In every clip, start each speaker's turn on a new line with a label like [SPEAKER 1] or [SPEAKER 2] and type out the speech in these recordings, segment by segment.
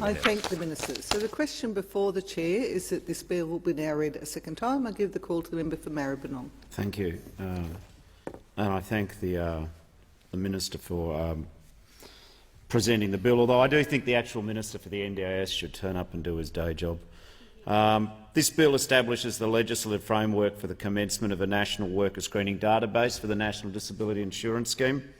[SPEAKER 1] I thank the Minister. So the question before the Chair is that this bill will be now read a second time. I give the call to the member for Maribyrnong.
[SPEAKER 2] Thank you. And I thank the Minister for presenting the bill, although I do think the actual Minister for the NDIS should turn up and do his day job. This bill establishes the legislative framework for the commencement of a national worker screening database for the National Disability Insurance Scheme.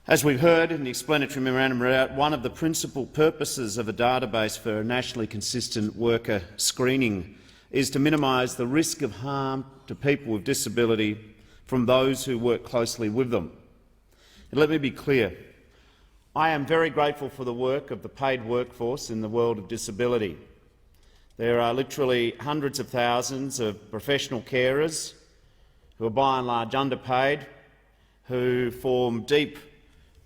[SPEAKER 2] As we've heard in the explanatory memorandum read out, one of the principal purposes of a database for a nationally consistent worker screening is to minimise the risk of harm to people with disability from those who work closely with them. And let me be clear. I am very grateful for the work of the paid workforce in the world of disability. There are literally hundreds of thousands of professional carers who are by and large underpaid, who form deep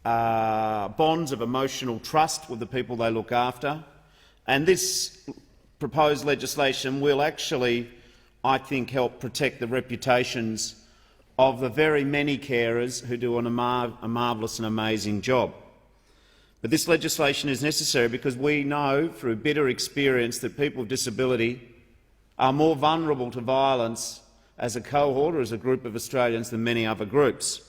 [SPEAKER 2] bonds of emotional trust with the people they look after. And this proposed legislation will actually, I think, help protect the reputations of the very many carers who do a marvellous and amazing job. But this legislation is necessary because we know through bitter experience that people with disability are more vulnerable to violence as a cohort or as a group of Australians than many other groups.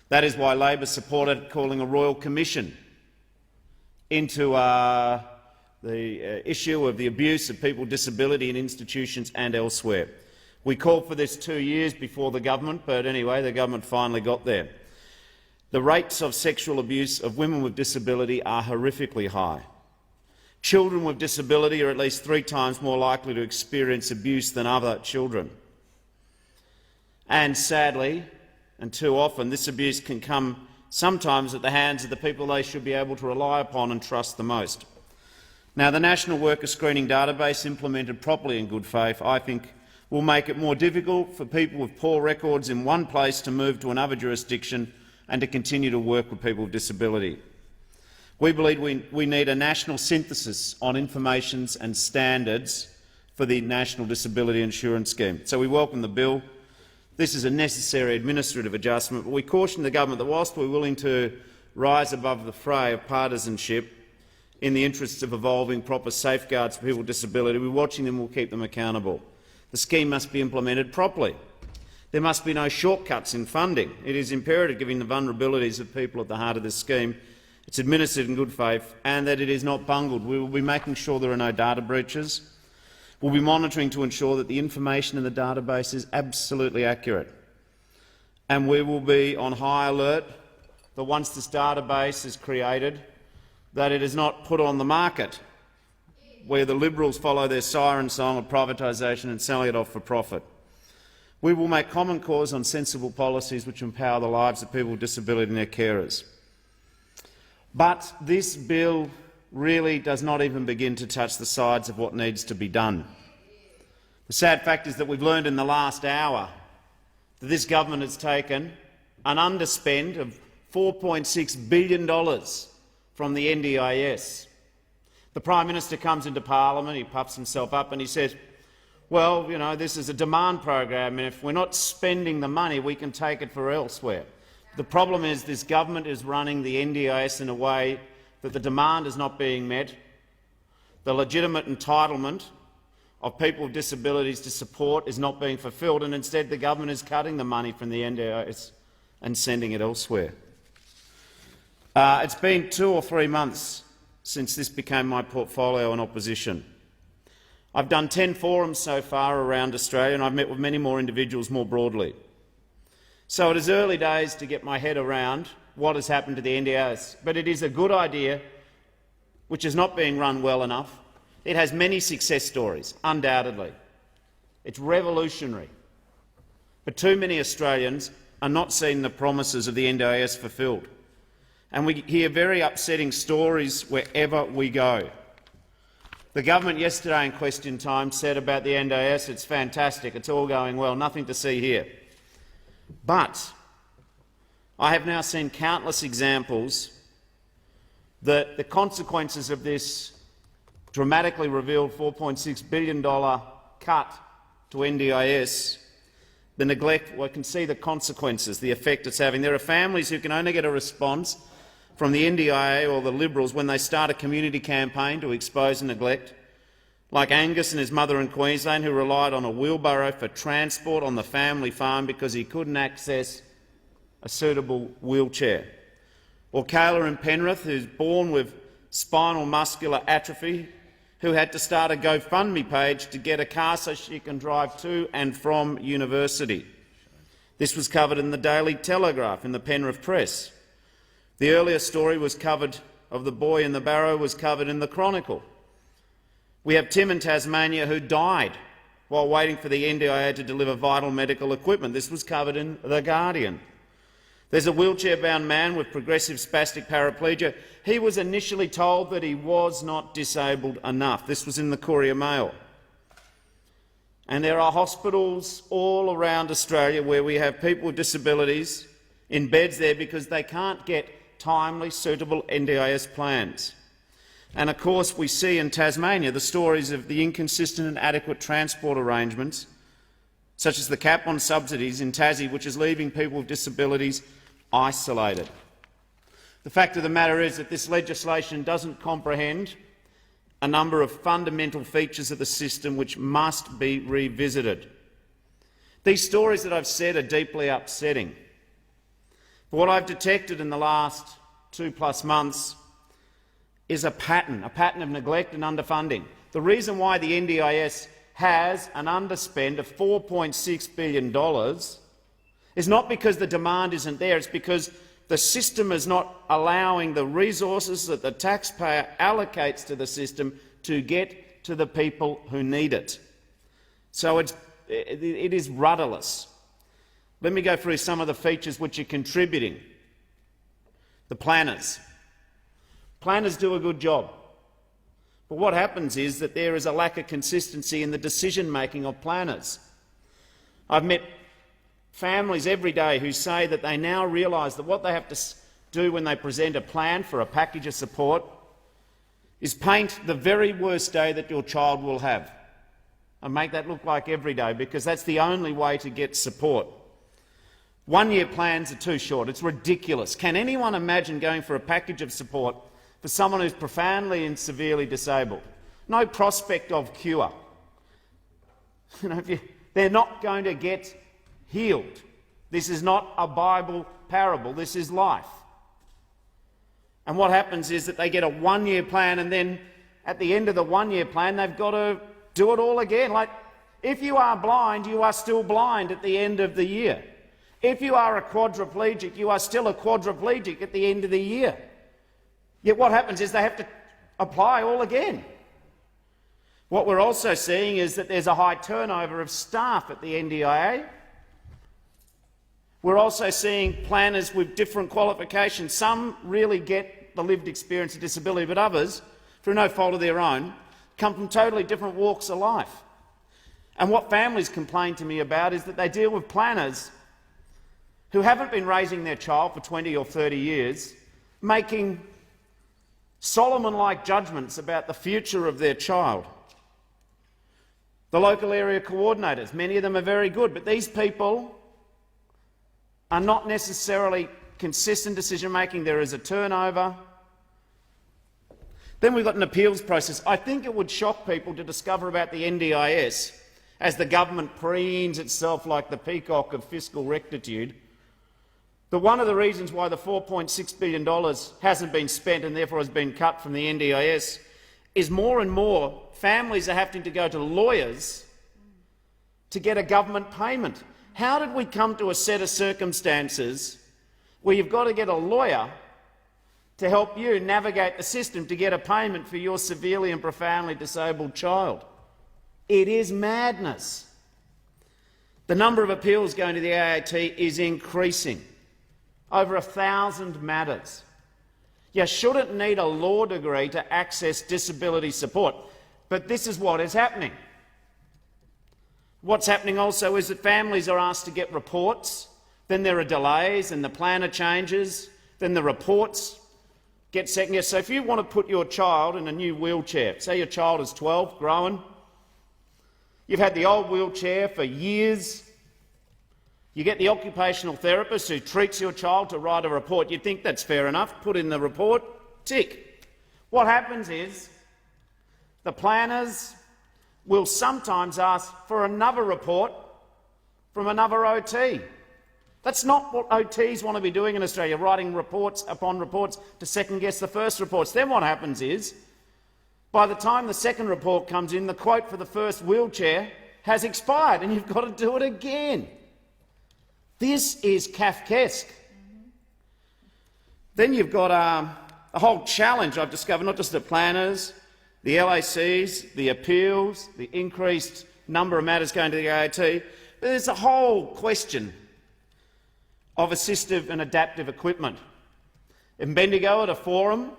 [SPEAKER 2] That is why Labor supported calling a royal commission into the issue of the abuse of people with disability in institutions and elsewhere. We called for this 2 years before the government, but anyway, the government finally got there. The rates of sexual abuse of women with disability are horrifically high. Children with disability are at least 3 times more likely to experience abuse than other children. And sadly, and too often, this abuse can come sometimes at the hands of the people they should be able to rely upon and trust the most. Now, the National Worker Screening Database, implemented properly in good faith, I think will make it more difficult for people with poor records in one place to move to another jurisdiction and to continue to work with people with disability. We believe we need a national synthesis on information and standards for the National Disability Insurance Scheme. So we welcome the bill. This is a necessary administrative adjustment, but we caution the government that whilst we're willing to rise above the fray of partisanship in the interests of evolving proper safeguards for people with disability, we're watching them and we'll keep them accountable. The scheme must be implemented properly. There must be no shortcuts in funding. It is imperative, given the vulnerabilities of people at the heart of this scheme, it's administered in good faith and that it is not bungled. We will be making sure there are no data breaches. We'll be monitoring to ensure that the information in the database is absolutely accurate. And we will be on high alert that once this database is created, that it is not put on the market where the Liberals follow their siren song of privatisation and selling it off for profit. We will make common cause on sensible policies which empower the lives of people with disability and their carers. But this bill really does not even begin to touch the sides of what needs to be done. The sad fact is that we've learned in the last hour that this government has taken an underspend of $4.6 billion from the NDIS. The Prime Minister comes into Parliament, he puffs himself up and he says, well, you know, this is a demand program and if we're not spending the money, we can take it for elsewhere. The problem is this government is running the NDIS in a way that the demand is not being met, the legitimate entitlement of people with disabilities to support is not being fulfilled, and instead the government is cutting the money from the NDIS and sending it elsewhere. It's been 2 or 3 months since this became my portfolio in opposition. I've done 10 forums so far around Australia and I've met with many more individuals more broadly. So it is early days to get my head around what has happened to the NDIS, but it is a good idea which is not being run well enough. It has many success stories, undoubtedly. It's revolutionary. But too many Australians are not seeing the promises of the NDIS fulfilled. And we hear very upsetting stories wherever we go. The government yesterday in question time said about the NDIS, it's fantastic, it's all going well, nothing to see here. But I have now seen countless examples that the consequences of this dramatically revealed $4.6 billion cut to NDIS, the neglect, well, I can see the consequences, the effect it's having. There are families who can only get a response from the NDIA or the Liberals when they start a community campaign to expose neglect, like Angus and his mother in Queensland, who relied on a wheelbarrow for transport on the family farm because he couldn't access a suitable wheelchair, or Kayla in Penrith, who's born with spinal muscular atrophy, who had to start a GoFundMe page to get a car so she can drive to and from university. This was covered in the Daily Telegraph, in the Penrith Press. The earlier story was covered of the boy in the barrow was covered in the Chronicle. We have Tim in Tasmania who died while waiting for the NDIA to deliver vital medical equipment. This was covered in The Guardian. There's a wheelchair-bound man with progressive spastic paraplegia. He was initially told that he was not disabled enough. This was in the Courier Mail. And there are hospitals all around Australia where we have people with disabilities in beds there because they can't get timely, suitable NDIS plans. And of course we see in Tasmania the stories of the inconsistent and adequate transport arrangements, such as the cap on subsidies in Tassie, which is leaving people with disabilities isolated. The fact of the matter is that this legislation doesn't comprehend a number of fundamental features of the system which must be revisited. These stories that I've said are deeply upsetting. But what I've detected in the last 2+ months is a pattern of neglect and underfunding. The reason why the NDIS has an underspend of $4.6 billion is not because the demand isn't there, it's because the system is not allowing the resources that the taxpayer allocates to the system to get to the people who need it. So it is rudderless. Let me go through some of the features which are contributing. The planners. Planners do a good job. But what happens is that there is a lack of consistency in the decision-making of planners. I've met families every day who say that they now realise that what they have to do when they present a plan for a package of support is paint the very worst day that your child will have and make that look like every day, because that's the only way to get support. One-year plans are too short. It's ridiculous. Can anyone imagine going for a package of support for someone who's profoundly and severely disabled? No prospect of cure. They're not going to get healed. This is not a Bible parable. This is life. And what happens is that they get a one-year plan, and then at the end of the one-year plan they've got to do it all again. Like, if you are blind, you are still blind at the end of the year. If you are a quadriplegic, you are still a quadriplegic at the end of the year. Yet what happens is they have to apply all again. What we're also seeing is that there's a high turnover of staff at the NDIA. We're also seeing planners with different qualifications. Some really get the lived experience of disability, but others, through no fault of their own, come from totally different walks of life. And what families complain to me about is that they deal with planners who haven't been raising their child for 20 or 30 years, making Solomon-like judgments about the future of their child. The local area coordinators, many of them are very good, but these people are not necessarily consistent decision-making. There is a turnover. Then we've got an appeals process. I think it would shock people to discover about the NDIS, as the government preens itself like the peacock of fiscal rectitude, that one of the reasons why the $4.6 billion hasn't been spent and therefore has been cut from the NDIS is more and more families are having to go to lawyers to get a government payment. How did we come to a set of circumstances where you've got to get a lawyer to help you navigate the system to get a payment for your severely and profoundly disabled child? It is madness. The number of appeals going to the AAT is increasing. Over 1,000 matters. You shouldn't need a law degree to access disability support, but this is what is happening. What's happening also is that families are asked to get reports, then there are delays and the planner changes, then the reports get second guessed. So if you want to put your child in a new wheelchair, say your child is 12, growing, you've had the old wheelchair for years, You get the occupational therapist who treats your child to write a report. You'd think that's fair enough. Put in the report, tick. What happens is the planners will sometimes ask for another report from another OT. That's not what OTs want to be doing in Australia, writing reports upon reports to second-guess the first reports. Then what happens is, by the time the second report comes in, the quote for the first wheelchair has expired and you've got to do it again. This is Kafkaesque. Then you've got a whole challenge I've discovered, not just the planners, the LACs, the appeals, the increased number of matters going to the AAT, but there's a whole question of assistive and adaptive equipment. In Bendigo at a forum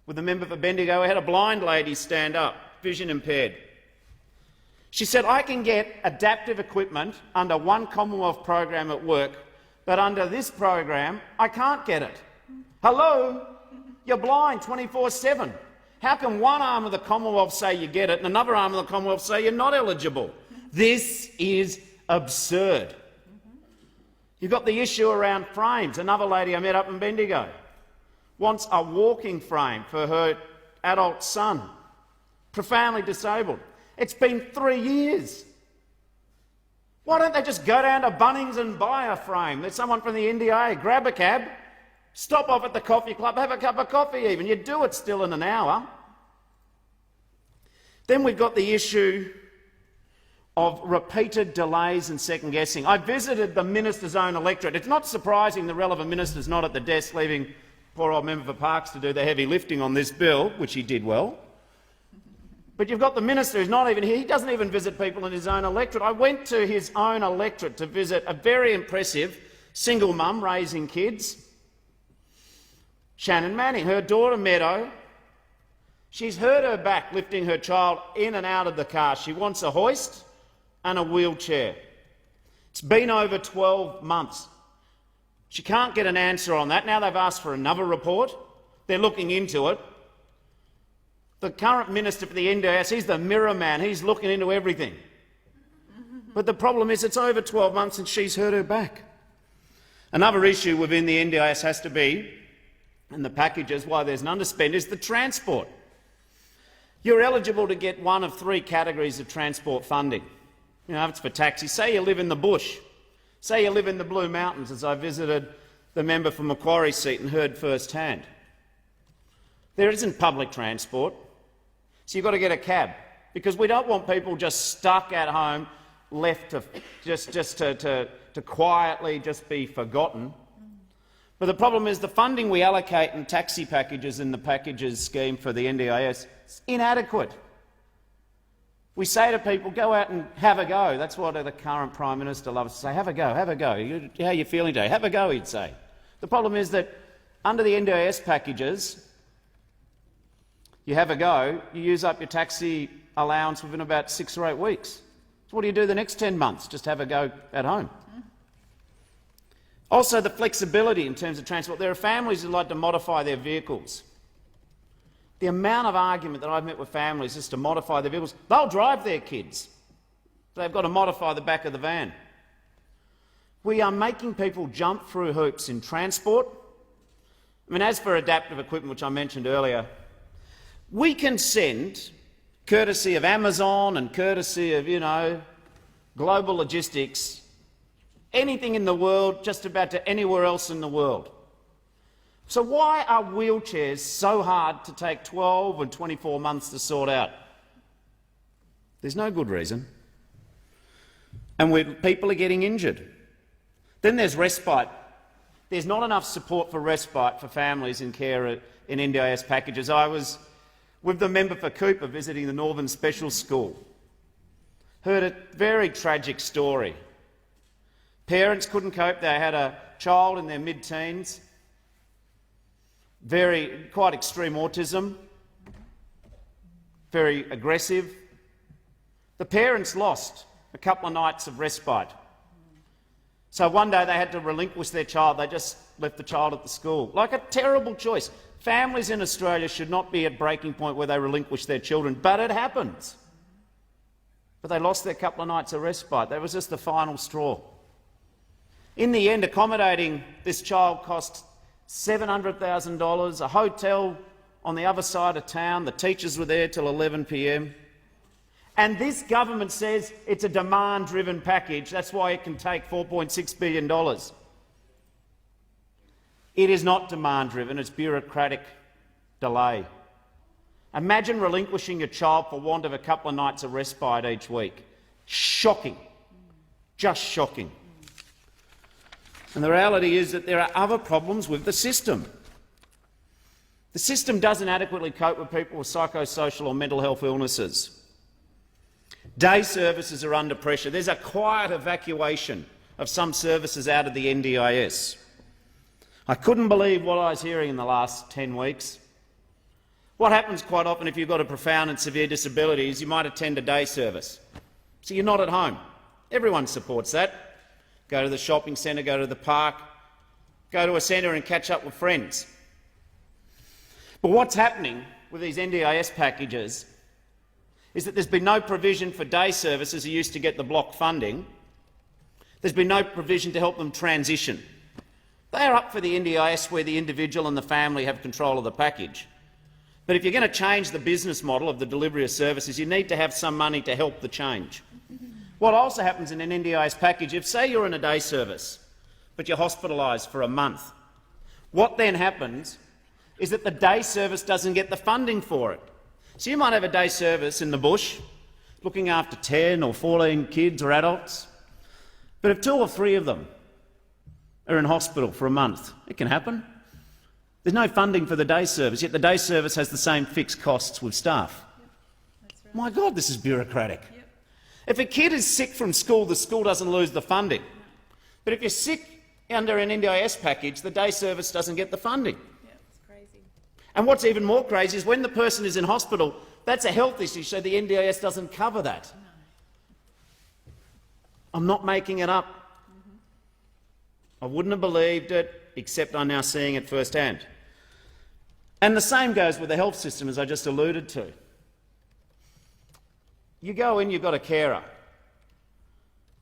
[SPEAKER 2] with a member for Bendigo, I had a blind lady stand up, vision impaired. She said, I can get adaptive equipment under one Commonwealth program at work, but under this program I can't get it. Hello? You're blind 24/7. How can one arm of the Commonwealth say you get it and another arm of the Commonwealth say you're not eligible? This is absurd. You've got the issue around frames. Another lady I met up in Bendigo wants a walking frame for her adult son, profoundly disabled. It's been 3 years. Why don't they just go down to Bunnings and buy a frame? There's someone from the NDIS, grab a cab, stop off at the coffee club, have a cup of coffee even. You do it still in an hour. Then we've got the issue of repeated delays and second-guessing. I visited the minister's own electorate. It's not surprising the relevant minister's not at the desk, leaving poor old member for Parks to do the heavy lifting on this bill, which he did well. But you've got the minister who's not even here. He doesn't even visit people in his own electorate. I went to his own electorate to visit a very impressive single mum raising kids, Shannon Manning. Her daughter, Meadow, she's hurt her back lifting her child in and out of the car. She wants a hoist and a wheelchair. It's been over 12 months. She can't get an answer on that. Now they've asked for another report. They're looking into it. The current minister for the NDIS, he's the mirror man. He's looking into everything. But the problem is it's over 12 months and she's hurt her back. Another issue within the NDIS has to be, and the packages, why there's an underspend, is the transport. You're eligible to get one of 3 categories of transport funding. You know, if it's for taxis, say you live in the bush, say you live in the Blue Mountains, as I visited the member for Macquarie seat and heard firsthand. There isn't public transport, so you've got to get a cab, because we don't want people just stuck at home, left to to quietly just be forgotten. But the problem is the funding we allocate in taxi packages in the packages scheme for the NDIS is inadequate. We say to people, go out and have a go. That's what the current Prime Minister loves to say, have a go, have a go. How are you feeling today? Have a go, he'd say. The problem is that under the NDIS packages, you have a go, you use up your taxi allowance within about 6 or 8 weeks. So what do you do the next 10 months? Just have a go at home. Also, the flexibility in terms of transport. There are families who like to modify their vehicles. The amount of argument that I've met with families is to modify their vehicles. They'll drive their kids. They've got to modify the back of the van. We are making people jump through hoops in transport. I mean, as for adaptive equipment, which I mentioned earlier, we can send, courtesy of Amazon and courtesy of, global logistics, anything in the world, just about to anywhere else in the world. So why are wheelchairs so hard to take 12 and 24 months to sort out? There's no good reason. And people are getting injured. Then there's respite. There's not enough support for respite for families in care in NDIS packages. I was with the member for Cooper visiting the Northern Special School. Heard a very tragic story. Parents couldn't cope. They had a child in their mid-teens, quite extreme autism, very aggressive. The parents lost a couple of nights of respite. So one day they had to relinquish their child. They just left the child at the school. Like a terrible choice. Families in Australia should not be at breaking point where they relinquish their children, but it happens. But they lost their couple of nights of respite. That was just the final straw. In the end, accommodating this child cost $700,000, a hotel on the other side of town, the teachers were there till 11 p.m. And this government says it's a demand-driven package, that's why it can take $4.6 billion. It is not demand-driven, it's bureaucratic delay. Imagine relinquishing your child for want of a couple of nights of respite each week. Shocking. Just shocking. And the reality is that there are other problems with the system. The system doesn't adequately cope with people with psychosocial or mental health illnesses. Day services are under pressure. There's a quiet evacuation of some services out of the NDIS. I couldn't believe what I was hearing in the last 10 weeks. What happens quite often if you've got a profound and severe disability is you might attend a day service. So you're not at home. Everyone supports that. Go to the shopping centre, go to the park, go to a centre and catch up with friends. But what's happening with these NDIS packages is that there's been no provision for day services who used to get the block funding. There's been no provision to help them transition. They are up for the NDIS where the individual and the family have control of the package. But if you're going to change the business model of the delivery of services, you need to have some money to help the change. What also happens in an NDIS package, if say you're in a day service but you're hospitalised for a month, what then happens is that the day service doesn't get the funding for it. So you might have a day service in the bush looking after 10 or 14 kids or adults, but if 2 or 3 of them are in hospital for a month, it can happen. There's no funding for the day service, yet the day service has the same fixed costs with staff.
[SPEAKER 3] Yep, that's right.
[SPEAKER 2] My God, this is bureaucratic.
[SPEAKER 3] Yep.
[SPEAKER 2] If a kid is sick from school, the school doesn't lose the funding. But if you're sick under an NDIS package, the day service doesn't get the funding.
[SPEAKER 3] Yeah, it's crazy.
[SPEAKER 2] And what's even more crazy is when the person is in hospital, that's a health issue, so the NDIS doesn't cover that.
[SPEAKER 3] No.
[SPEAKER 2] I'm not making it up. I wouldn't have believed it, except I'm now seeing it firsthand. And the same goes with the health system, as I just alluded to. You go in, you've got a carer.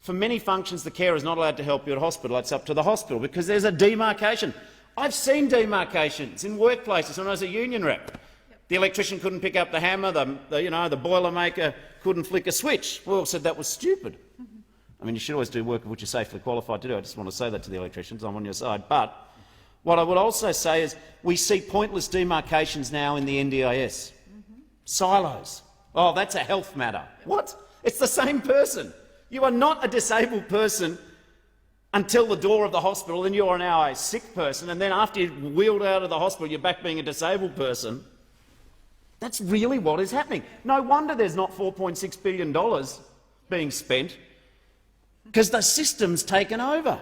[SPEAKER 2] For many functions, the carer is not allowed to help you at hospital. It's up to the hospital because there's a demarcation. I've seen demarcations in workplaces when I was a union rep. Yep. The electrician couldn't pick up the hammer, the boilermaker couldn't flick a switch. We all said that was stupid. I mean, you should always do work of which you're safely qualified to do. I just want to say that to the electricians. I'm on your side. But what I would also say is we see pointless demarcations now in the NDIS. Silos. Oh, that's a health matter. What? It's the same person. You are not a disabled person until the door of the hospital, then you are now a sick person, and then after you're wheeled out of the hospital, you're back being a disabled person. That's really what is happening. No wonder there's not $4.6 billion being spent, because the system's taken over.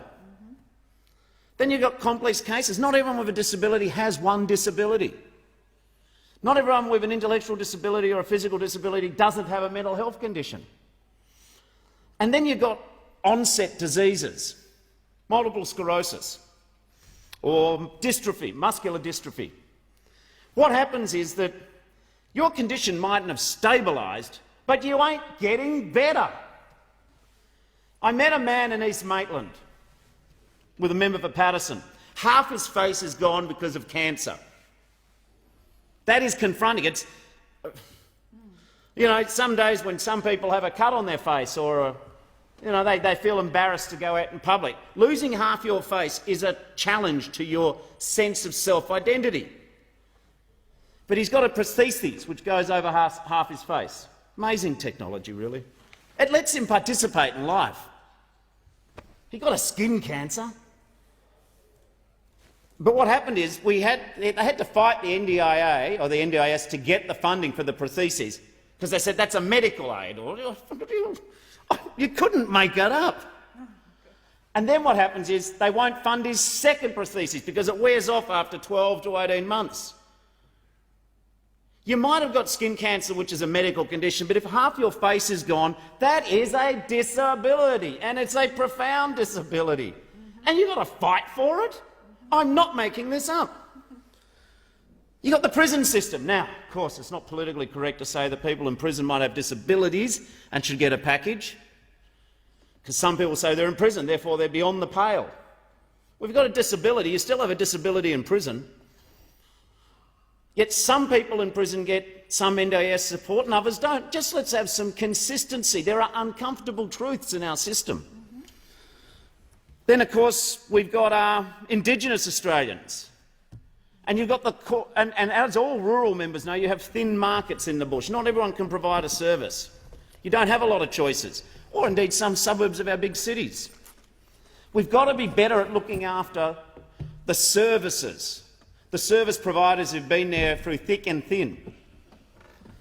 [SPEAKER 2] Then you've got complex cases. Not everyone with a disability has one disability. Not everyone with an intellectual disability or a physical disability doesn't have a mental health condition. And then you've got onset diseases, multiple sclerosis or dystrophy, muscular dystrophy. What happens is that your condition mightn't have stabilised, but you ain't getting better. I met a man in East Maitland with a member for Patterson. Half his face is gone because of cancer. That is confronting. It's, some days when some people have a cut on their face or, they feel embarrassed to go out in public. Losing half your face is a challenge to your sense of self-identity. But he's got a prosthesis which goes over half his face. Amazing technology, really. It lets him participate in life. He got a skin cancer. But what happened is they had to fight the NDIA or the NDIS to get the funding for the prosthesis because they said that's a medical aid. You couldn't make that up. And then what happens is they won't fund his second prosthesis because it wears off after 12 to 18 months. You might have got skin cancer, which is a medical condition, but if half your face is gone, that is a disability, and it's a profound disability. And you've got to fight for it? I'm not making this up. You've got the prison system. Now, of course, it's not politically correct to say that people in prison might have disabilities and should get a package, because some people say they're in prison, therefore they're beyond the pale. We've got a disability. You still have a disability in prison. Yet some people in prison get some NDIS support and others don't. Just let's have some consistency. There are uncomfortable truths in our system. Then, of course, we've got our Indigenous Australians. And you've got and as all rural members know, you have thin markets in the bush. Not everyone can provide a service. You don't have a lot of choices, or indeed some suburbs of our big cities. We've got to be better at looking after the services, the service providers who've been there through thick and thin.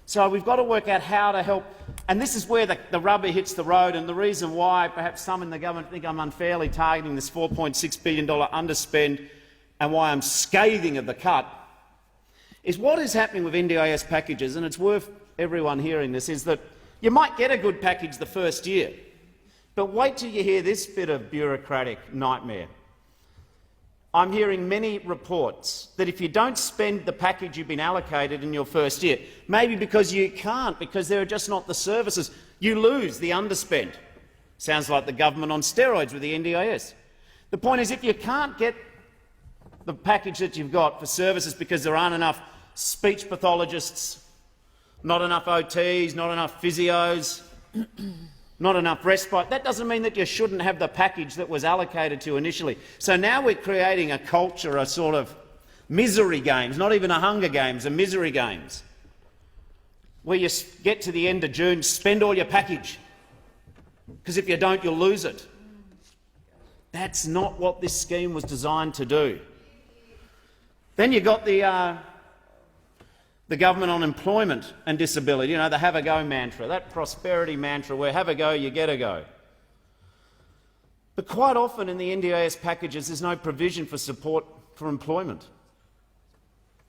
[SPEAKER 2] So we've got to work out how to help, and this is where the rubber hits the road, and the reason why perhaps some in the government think I'm unfairly targeting this $4.6 billion underspend and why I'm scathing of the cut, is what is happening with NDIS packages, and it's worth everyone hearing this, is that you might get a good package the first year, but wait till you hear this bit of bureaucratic nightmare. I'm hearing many reports that if you don't spend the package you've been allocated in your first year, maybe because you can't, because there are just not the services, you lose the underspend. Sounds like the government on steroids with the NDIS. The point is, if you can't get the package that you've got for services because there aren't enough speech pathologists, not enough OTs, not enough physios, not enough respite, that doesn't mean that you shouldn't have the package that was allocated to initially. So now we're creating a culture, a sort of misery games, not even a Hunger Games, a misery games, where you get to the end of June, spend all your package, because if you don't, you'll lose it. That's not what this scheme was designed to do. Then you've got the government on employment and disability, you know, the have a go mantra, that prosperity mantra where have a go, you get a go. But quite often in the NDIS packages there's no provision for support for employment.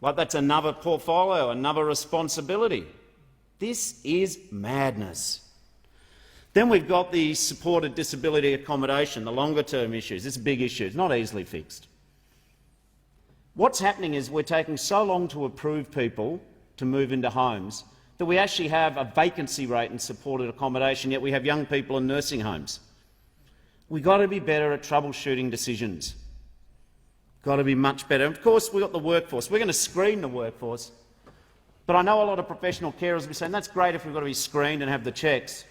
[SPEAKER 2] Like that's another portfolio, another responsibility. This is madness. Then we've got the supported disability accommodation, the longer-term issues. It's a big issue. It's not easily fixed. What's happening is we're taking so long to approve people to move into homes that we actually have a vacancy rate in supported accommodation, yet we have young people in nursing homes. We've got to be better at troubleshooting decisions. Got to be much better. And of course, we've got the workforce. We're going to screen the workforce. But I know a lot of professional carers will be saying, that's great if we've got to be screened and have the checks.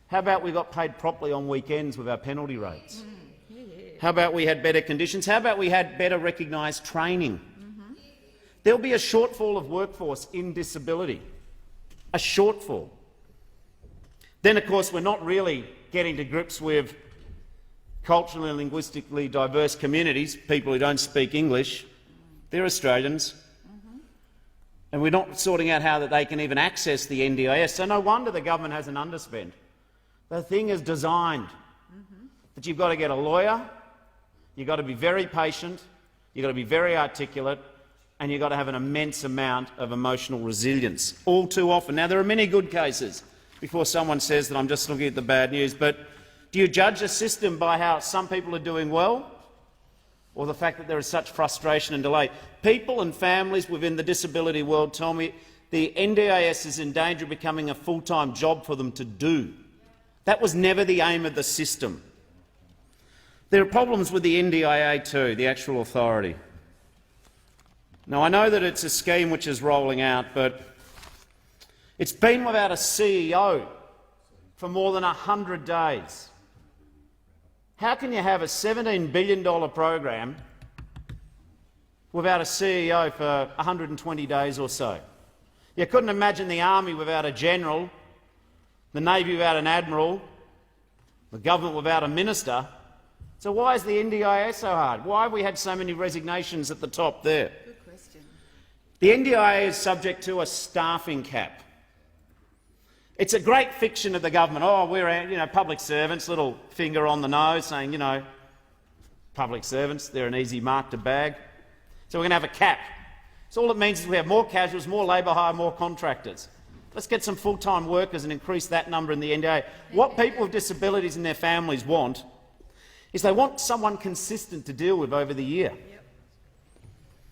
[SPEAKER 2] How about we got paid properly on weekends with our penalty rates? How about we had better conditions? How about we had better recognised training? There'll be a shortfall of workforce in disability, a shortfall. Then, of course, we're not really getting to grips with culturally and linguistically diverse communities, people who don't speak English. They're Australians. And we're not sorting out how that they can even access the NDIS. So no wonder the government has an underspend. The thing is designed that you've got to get a lawyer, you've got to be very patient, you've got to be very articulate, and you've got to have an immense amount of emotional resilience, all too often. Now, there are many good cases before someone says that I'm just looking at the bad news, but do you judge a system by how some people are doing well, or the fact that there is such frustration and delay? People and families within the disability world tell me the NDIS is in danger of becoming a full-time job for them to do. That was never the aim of the system. There are problems with the NDIA too, the actual authority. Now, I know that it's a scheme which is rolling out, but it's been without a CEO for more than 100 days. How can you have a $17 billion program without a CEO for 120 days or so? You couldn't imagine the army without a general, the Navy without an admiral, the government without a minister. So why is the NDIA so hard? Why have we had so many resignations at the top there?
[SPEAKER 1] Good question.
[SPEAKER 2] The NDIA is subject to a staffing cap. It's a great fiction of the government. Oh, we're public servants, little finger on the nose saying, public servants, they're an easy mark to bag. So we're going to have a cap. So all it means is we have more casuals, more labour hire, more contractors. Let's get some full-time workers and increase that number in the NDIA. What people with disabilities and their families want is they want someone consistent to deal with over the year.
[SPEAKER 3] Yep.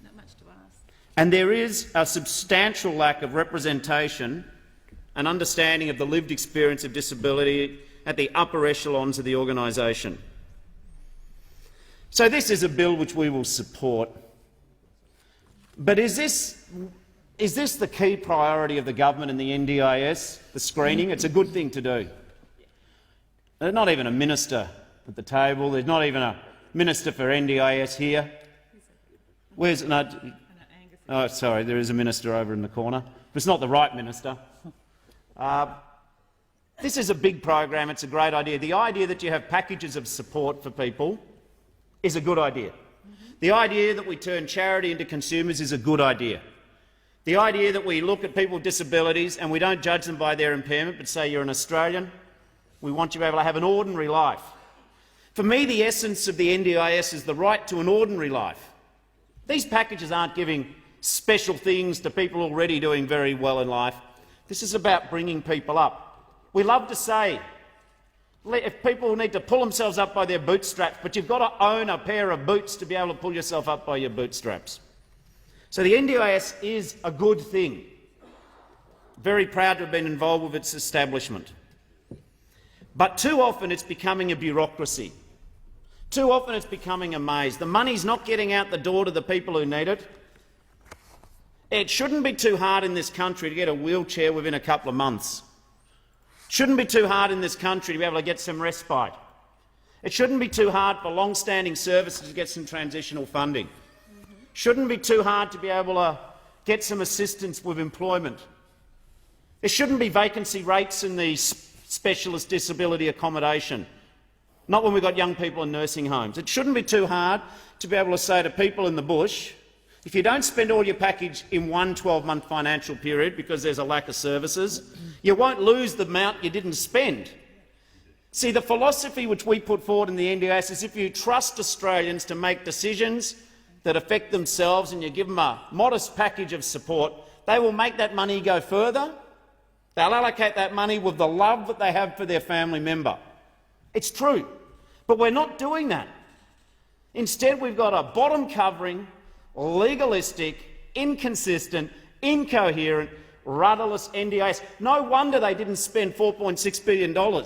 [SPEAKER 3] Not much to ask.
[SPEAKER 2] And there is a substantial lack of representation and understanding of the lived experience of disability at the upper echelons of the organisation. So this is a bill which we will support. But is this the key priority of the government and the NDIS, the screening? It's a good thing to do. There's not even a minister at the table. There's not even a minister for NDIS here. Where's no? Oh, sorry, there is a minister over in the corner. But it's not the right minister. This is a big program. It's a great idea. The idea that you have packages of support for people is a good idea. The idea that we turn charity into consumers is a good idea. The idea that we look at people with disabilities and we don't judge them by their impairment but say you're an Australian, we want you to be able to have an ordinary life. For me, the essence of the NDIS is the right to an ordinary life. These packages aren't giving special things to people already doing very well in life. This is about bringing people up. We love to say if people need to pull themselves up by their bootstraps, but you've got to own a pair of boots to be able to pull yourself up by your bootstraps. So the NDIS is a good thing. Very proud to have been involved with its establishment. But too often it's becoming a bureaucracy. Too often it's becoming a maze. The money's not getting out the door to the people who need it. It shouldn't be too hard in this country to get a wheelchair within a couple of months. It shouldn't be too hard in this country to be able to get some respite. It shouldn't be too hard for long-standing services to get some transitional funding. It shouldn't be too hard to be able to get some assistance with employment. There shouldn't be vacancy rates in the specialist disability accommodation, not when we've got young people in nursing homes. It shouldn't be too hard to be able to say to people in the bush, if you don't spend all your package in one 12-month financial period because there's a lack of services, you won't lose the amount you didn't spend. See, the philosophy which we put forward in the NDIS is if you trust Australians to make decisions that affect themselves and you give them a modest package of support, they will make that money go further. They'll allocate that money with the love that they have for their family member. It's true. But we're not doing that. Instead, we've got a bottom-covering, legalistic, inconsistent, incoherent, rudderless NDIS. No wonder they didn't spend $4.6 billion.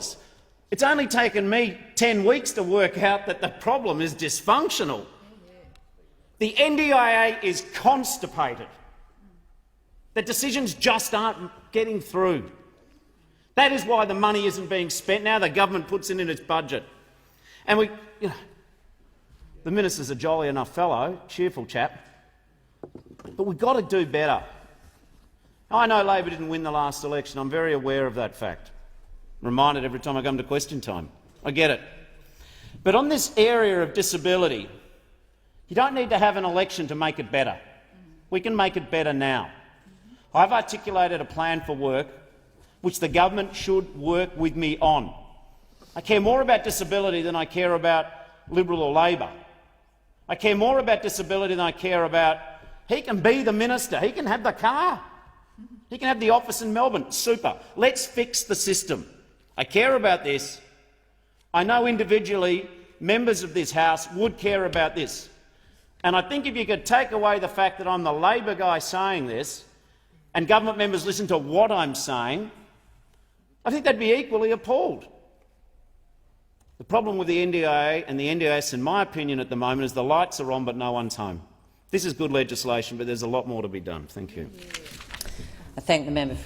[SPEAKER 2] It's only taken me 10 weeks to work out that the problem is dysfunctional. The NDIA is constipated. The decisions just aren't getting through. That is why the money isn't being spent now. The government puts it in its budget. And the minister's a jolly enough fellow, cheerful chap, but we've got to do better. I know Labor didn't win the last election. I'm very aware of that fact. I'm reminded every time I come to question time. I get it. But on this area of disability, you don't need to have an election to make it better. We can make it better now. I've articulated a plan for work which the government should work with me on. I care more about disability than I care about Liberal or Labor. I care more about disability than I care about he can be the minister, he can have the car, he can have the office in Melbourne. Super. Let's fix the system. I care about this. I know individually members of this House would care about this. And I think if you could take away the fact that I'm the Labor guy saying this and government members listen to what I'm saying, I think they'd be equally appalled. The problem with the NDIA and the NDIS, in my opinion, at the moment is the lights are on but no one's home. This is good legislation, but there's a lot more to be done. Thank you.
[SPEAKER 4] I thank the member for